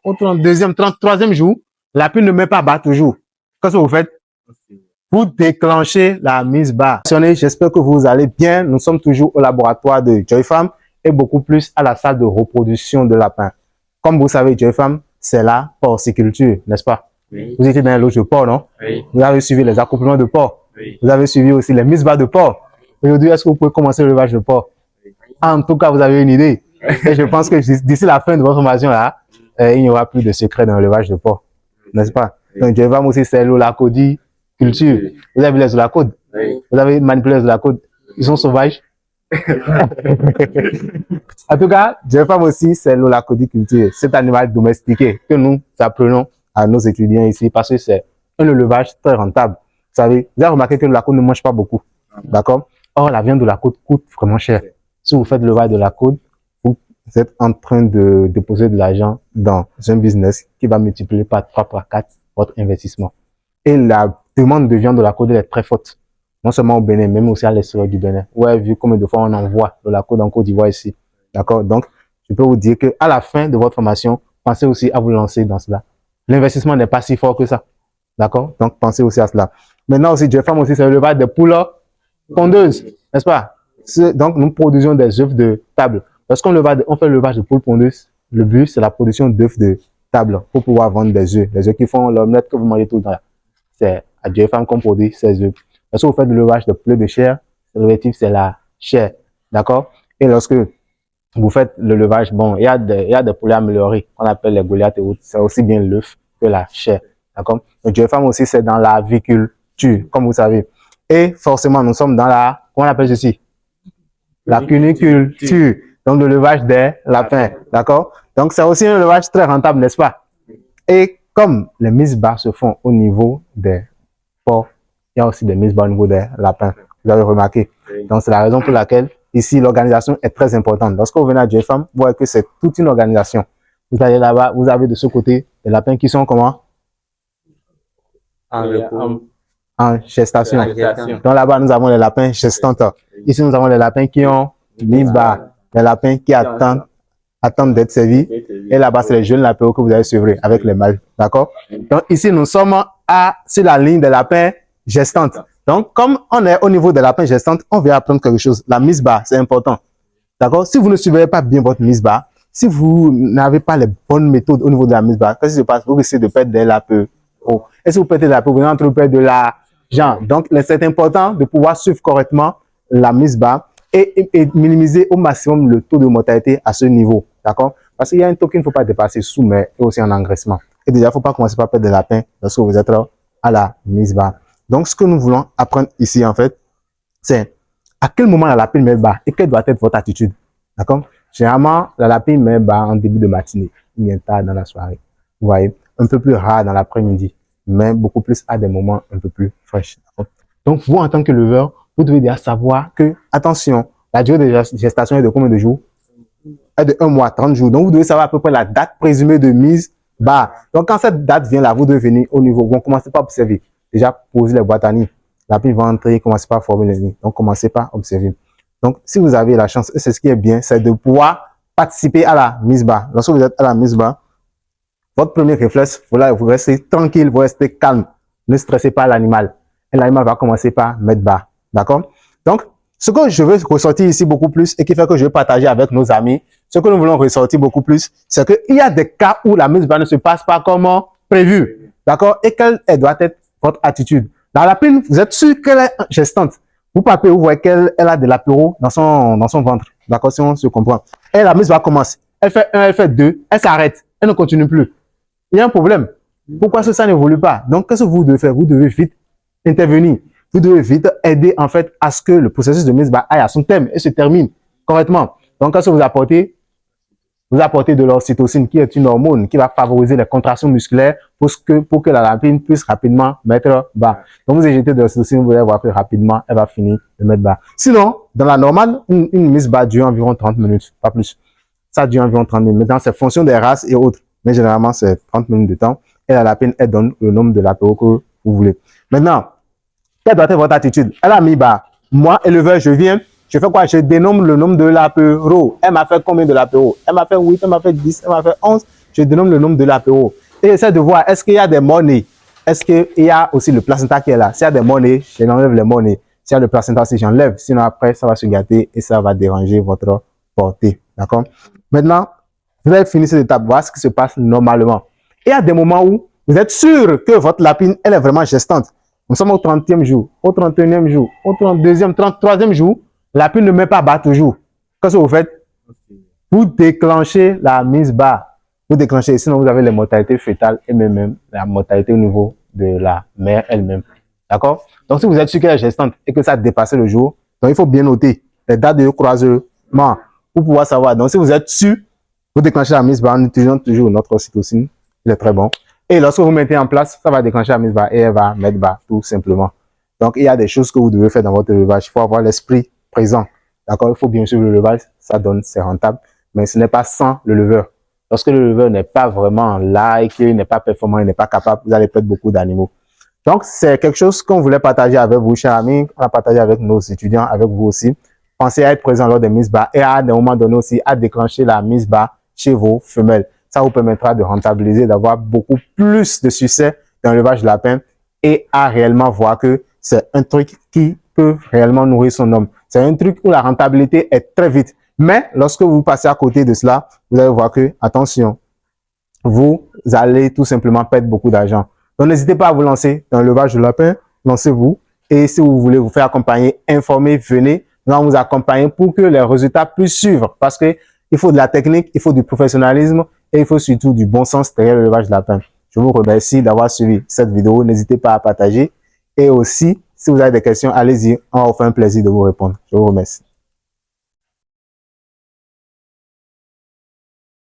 Au 32e, 33e jour, la pluie ne met pas bas toujours. Qu'est-ce que vous faites? Vous déclenchez la mise bas. J'espère que vous allez bien. Nous sommes toujours au laboratoire de Joy Farm et beaucoup plus à la salle de reproduction de lapins. Comme vous savez, Joy Farm, c'est la porciculture, n'est-ce pas? Oui. Vous étiez dans l'autre de porc, non? Oui. Vous avez suivi les accouplements de porc. Oui. Vous avez suivi aussi les mises bas de porc. Aujourd'hui, est-ce que vous pouvez commencer le l'élevage de porc? En tout cas, vous avez une idée. Et je pense que d'ici la fin de votre formation là, il n'y aura plus de secret dans l'élevage de porc, n'est-ce pas? Donc, Joy Farm aussi, c'est l'holacodie culture. Vous avez vu les holacodes? Oui. Vous avez manipulé les holacodes? Ils sont sauvages. En tout cas, Joy Farm aussi, c'est l'holacodie culture. Cet animal domestiqué que nous apprenons à nos étudiants ici parce que c'est un élevage très rentable. Vous savez, vous avez remarqué que l'holacode ne mange pas beaucoup. D'accord? Or, la viande de la côte coûte vraiment cher. Si vous faites l'élevage de la côte, vous êtes en train de déposer de l'argent dans un business qui va multiplier par 3 par 4 votre investissement. Et la demande de viande de la côte est très forte. Non seulement au Bénin, même aussi à l'extérieur du Bénin. Ouais, vu combien de fois on envoie de la côte en Côte d'Ivoire ici. D'accord? Donc, je peux vous dire que à la fin de votre formation, pensez aussi à vous lancer dans cela. L'investissement n'est pas si fort que ça. D'accord? Donc, pensez aussi à cela. Maintenant aussi, Joy Farm aussi, c'est l'élevage des poules pondeuses, n'est-ce pas? Donc, nous produisons des œufs de table. Lorsqu'on fait l'élevage de poules pondeuses, le but, c'est la production d'œufs de table pour pouvoir vendre des œufs. Les œufs qui font l'omelette que vous mangez tout le temps. C'est à Joy Farm qu'on produit ces œufs. Lorsque vous faites de l'élevage de poulet de chair, l'objectif, c'est la chair. D'accord? Et lorsque vous faites l'élevage, bon, il y a des poulets améliorés, qu'on appelle les Goliath et autres. C'est aussi bien l'œuf que la chair. D'accord? Donc, Joy Farm aussi, c'est dans la aviculture, comme vous savez. Et forcément, nous sommes dans la, comment on appelle ceci? La cuniculture. Donc, l'élevage des lapins. D'accord? Donc, c'est aussi un élevage très rentable, n'est-ce pas? Et comme les mises bas se font au niveau des porcs, il y a aussi des mises bas au niveau des lapins. Vous avez remarqué. Donc, c'est la raison pour laquelle, ici, l'organisation est très importante. Lorsque vous venez à Joy Farm, vous voyez que c'est toute une organisation. Vous allez là-bas, vous avez de ce côté des lapins qui sont comment? En gestation. Donc là-bas, nous avons les lapins gestantes. Ici, nous avons les lapins qui ont mis bas, les lapins qui attendent d'être servis. Et là-bas, c'est les jeunes lapins que vous allez suivre avec les mâles. D'accord? Donc ici, nous sommes sur la ligne des lapins gestantes. Donc, comme on est au niveau des lapins gestantes, on vient apprendre quelque chose. La mise bas, c'est important. D'accord? Si vous ne suivez pas bien votre mise bas, si vous n'avez pas les bonnes méthodes au niveau de la mise bas, qu'est-ce qui se passe? Vous risquez de perdre des lapins. Et si vous perdez la peau, vous allez perdre de l'argent. Donc, c'est important de pouvoir suivre correctement la mise bas et minimiser au maximum le taux de mortalité à ce niveau. D'accord? Parce qu'il y a un taux qu'il ne faut pas dépasser sous mer et aussi en engraissement. Et déjà, il ne faut pas commencer par perdre des lapins lorsque vous êtes à la mise bas. Donc, ce que nous voulons apprendre ici, en fait, c'est à quel moment la lapine met bas et quelle doit être votre attitude. D'accord? Généralement, la lapine met bas en début de matinée, bien tard dans la soirée. Vous voyez? Un peu plus rare dans l'après-midi, mais beaucoup plus à des moments un peu plus fraîches. Donc, vous, en tant que leveur, vous devez déjà savoir que, attention, la durée de gestation est de combien de jours? Est de 1 mois, 30 jours. Donc, vous devez savoir à peu près la date présumée de mise bas. Donc, quand cette date vient là, vous devez venir au niveau. Vous commencez par observer. Déjà, poser les boîtes à nids. La pluie va entrer, commencez pas à former les nids. Donc, commencez par observer. Donc, si vous avez la chance, et c'est ce qui est bien, c'est de pouvoir participer à la mise bas. Lorsque vous êtes à la mise bas, votre premier réflexe, voilà, vous restez tranquille, vous restez calme. Ne stressez pas l'animal. Et l'animal va commencer par mettre bas. D'accord? Donc, ce que je veux ressortir ici beaucoup plus et qui fait que je vais partager avec nos amis, ce que nous voulons ressortir beaucoup plus, c'est qu'il y a des cas où la mise bas ne se passe pas comme prévu. D'accord? Et quelle doit être votre attitude? Dans la lapine, vous êtes sûr qu'elle est gestante. Vous papez, vous voyez qu'elle a de l'apéro dans son ventre. D'accord? Si on se comprend. Et la mise bas commence. Elle fait 1, elle fait 2, elle s'arrête. Elle ne continue plus. Il y a un problème. Pourquoi ça n'évolue pas? Donc, qu'est-ce que vous devez faire? Vous devez vite intervenir. Vous devez vite aider, en fait, à ce que le processus de mise bas aille à son terme et se termine correctement. Donc, qu'est-ce que vous apportez? Vous apportez de l'ocytocine, qui est une hormone qui va favoriser les contractions musculaires pour que la lapine puisse rapidement mettre bas. Donc, vous éjettez de l'ocytocine, vous allez voir que rapidement, elle va finir de mettre bas. Sinon, dans la normale, une mise bas dure environ 30 minutes, pas plus. Ça dure environ 30 minutes. Maintenant, c'est fonction des races et autres. Mais généralement, c'est 30 minutes de temps. Et la lapine, elle donne le nombre de l'apéro que vous voulez. Maintenant, quelle doit être votre attitude? Elle a mis bas. Moi, éleveur, je viens. Je fais quoi? Je dénomme le nombre de l'apéro. Elle m'a fait combien de l'apéro? Elle m'a fait 8, elle m'a fait 10, elle m'a fait 11. je dénomme le nombre de l'apéro. Et j'essaie de voir, est-ce qu'il y a des monnaies? Est-ce qu'il y a aussi le placenta qui est là? S'il y a des monnaies, j'enlève les monnaies. S'il y a le placenta aussi, j'enlève. Sinon, après, ça va se gâter et ça va déranger votre portée. D'accord? Maintenant, vous avez fini cette étape. Voilà ce qui se passe normalement. Et il y a des moments où vous êtes sûr que votre lapine, elle est vraiment gestante. Nous sommes au 30e jour, au 31e jour, au 32e, 33e jour. La lapine ne met pas bas toujours. Qu'est-ce que vous faites? Vous déclenchez la mise bas. Vous déclenchez, sinon vous avez les mortalités fœtales et même la mortalité au niveau de la mère elle-même. D'accord? Donc, si vous êtes sûr qu'elle est gestante et que ça a dépassé le jour, donc il faut bien noter les dates de croisement pour pouvoir savoir. Donc, si vous êtes sûr, vous déclenchez la mise bas en utilisant toujours notre ocytocine. Il est très bon. Et lorsque vous mettez en place, ça va déclencher la mise bas et elle va mettre bas, tout simplement. Donc, il y a des choses que vous devez faire dans votre élevage. Il faut avoir l'esprit présent. D'accord? Il faut bien suivre le élevage. Ça donne, c'est rentable. Mais ce n'est pas sans le leveur. Lorsque le leveur n'est pas vraiment là et qu'il n'est pas performant, il n'est pas capable, vous allez perdre beaucoup d'animaux. Donc, c'est quelque chose qu'on voulait partager avec vous, chers amis. On a partagé avec nos étudiants, avec vous aussi. Pensez à être présent lors des mises bas et à des moments donnés aussi à déclencher la mise bas chez vos femelles. Ça vous permettra de rentabiliser, d'avoir beaucoup plus de succès dans l'élevage de lapin et à réellement voir que c'est un truc qui peut réellement nourrir son homme. C'est un truc où la rentabilité est très vite. Mais lorsque vous passez à côté de cela, vous allez voir que, attention, vous allez tout simplement perdre beaucoup d'argent. Donc, n'hésitez pas à vous lancer dans l'élevage de lapin. Lancez-vous. Et si vous voulez vous faire accompagner, informer, venez. Nous allons vous accompagner pour que les résultats puissent suivre. Parce que il faut de la technique, il faut du professionnalisme et il faut surtout du bon sens derrière l'élevage de lapin. Je vous remercie d'avoir suivi cette vidéo. N'hésitez pas à partager. Et aussi, si vous avez des questions, allez-y. On va vous faire un plaisir de vous répondre. Je vous remercie.